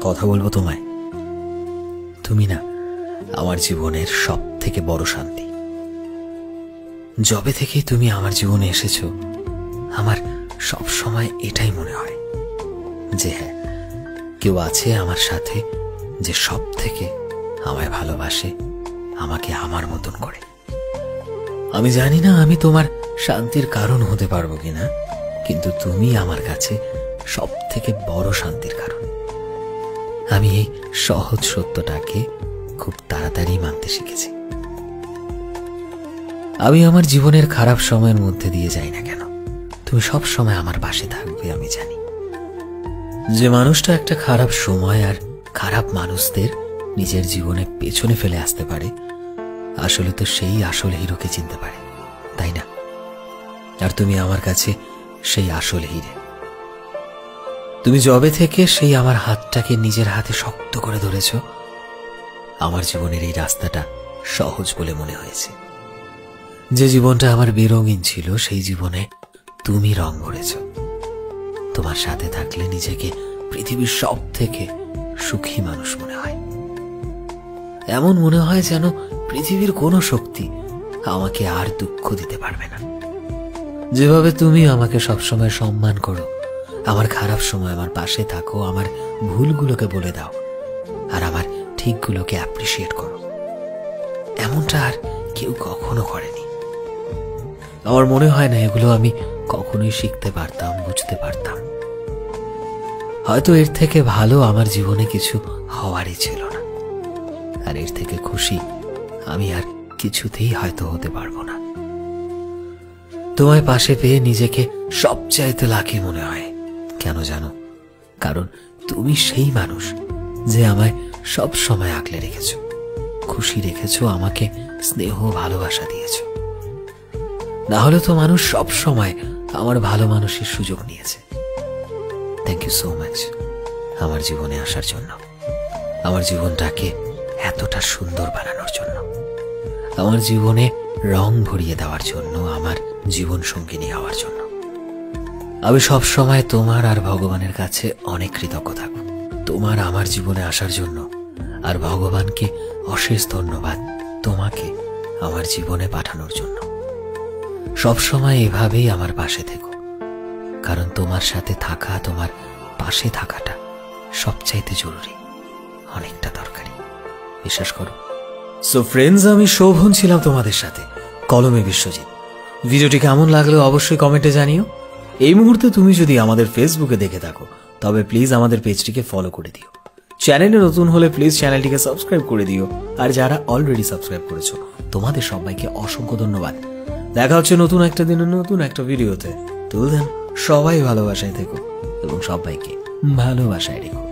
কথা বলবো তোমায়। তুমি না আমার জীবনের সব থেকে বড় শান্তি। যবে থেকে তুমি আমার জীবনে এসেছো, আমার সব সময় এটাই মনে হয় যে হ্যাঁ, কেউ আছে আমার সাথে যে সব থেকে আমায় ভালোবাসে, আমাকে আমার মতন করে। আমি জানি না আমি তোমার শান্তির কারণ হতে পারবো কিনা, কিন্তু তুমি আমার কাছে সব থেকে বড় শান্তির কারণ। আমি এই সহজ সত্যটাকে খুব তাড়াতাড়ি মানতে শিখেছি। আমি আমার জীবনের খারাপ সময়ের মধ্যে দিয়ে যাই না কেন, তুমি সব সময় আমার পাশে থাকবে। আমি জানি যে মানুষটা একটা খারাপ সময় আর খারাপ মানুষদের নিজের জীবনে পেছনে ফেলে আসতে পারে, আসলে তো সেই আসল হিরোকে চিনতে পারে, তাই না? আর তুমি আমার কাছে সেই আসল হিরে। তুমি যবে থেকে সেই আমার হাতটাকে নিজের হাতে শক্ত করে ধরেছ, আমার জীবনের এই রাস্তাটা সহজ বলে মনে হয়েছে। যে জীবনটা আমার বেরঙিন ছিল, সেই জীবনে তুমি রং ভরেছ। তোমার সাথে থাকলে নিজেকে পৃথিবীর সব থেকে সুখী মানুষ মনে হয়। এমন মনে হয় যেন পৃথিবীর কোনো শক্তি আমাকে আর দুঃখ দিতে পারবে না। যেভাবে তুমি আমাকে সবসময় সম্মান করো, আমার খারাপ সময় আমার পাশে থাকো, আমার ভুলগুলোকে বলে দাও আর আমার ঠিকগুলোকে অ্যাপ্রিসিয়েট করো, এমনটা আর কেউ কখনো করেনি। আমার মনে হয় না এগুলো আমি কখনোই শিখতে পারতাম, বুঝতে পারতাম। হয়তো এর থেকে ভালো আমার জীবনে কিছু হওয়ারই ছিল না, আর এর থেকে খুশি আমি আর কিছুতেই হয়তো হতে পারবো না। তোমায় পাশে পেয়ে নিজেকে সবচাইতে লাকি মনে হয়। কেন জানো? কারণ তুমি সেই মানুষ যে আমায় সব সময় আগলে রেখেছ, খুশি রেখেছ, আমাকে স্নেহ ভালোবাসা দিয়েছ। না হলে তো মানুষ সব সময় আমার ভালো মানুষের সুযোগ নিয়েছে। থ্যাংক ইউ সো মাচ আমার জীবনে আসার জন্য, আমার জীবনটাকে এতটা সুন্দর বানানোর জন্য, আমার জীবনে রং ভরিয়ে দেওয়ার জন্য, আমার জীবন সঙ্গিনী হওয়ার জন্য। আমি সব সময় তোমার আর ভগবানের কাছে অনেক কৃতজ্ঞ থাকব তোমার আমার জীবনে আসার জন্য, আর ভগবানকে অশেষ ধন্যবাদ তোমাকে আমার জীবনে পাঠানোর জন্য। সব সময় এভাবেই আমার পাশে থেকো, কারণ তোমার সাথে থাকা, তোমার পাশে থাকাটা সবচাইতে জরুরি, অনেকটা দরকারি, বিশ্বাস করো। সো ফ্রেন্ডস, আমি শোভন ছিলাম তোমাদের সাথে, কলমে বিশ্বজিৎ। ভিডিওটি কেমন লাগলো অবশ্যই কমেন্টে জানিও। এই মুহূর্তে তুমি যদি আমাদের ফেসবুকে দেখে থাকো, তবে প্লিজ আমাদের পেজটিকে ফলো করে দিও। চ্যানেলে নতুন হলে প্লিজ চ্যানেলটিকে সাবস্ক্রাইব করে দিও, আর যারা অলরেডি সাবস্ক্রাইব করেছো তোমাদের সবাইকে অসংখ্য ধন্যবাদ। দেখা হচ্ছে নতুন একটা দিনে নতুন একটা ভিডিওতে। টিল দেন সবাই ভালোবাসায় থেকো এবং সবাইকে ভালোবাসায় রেখো।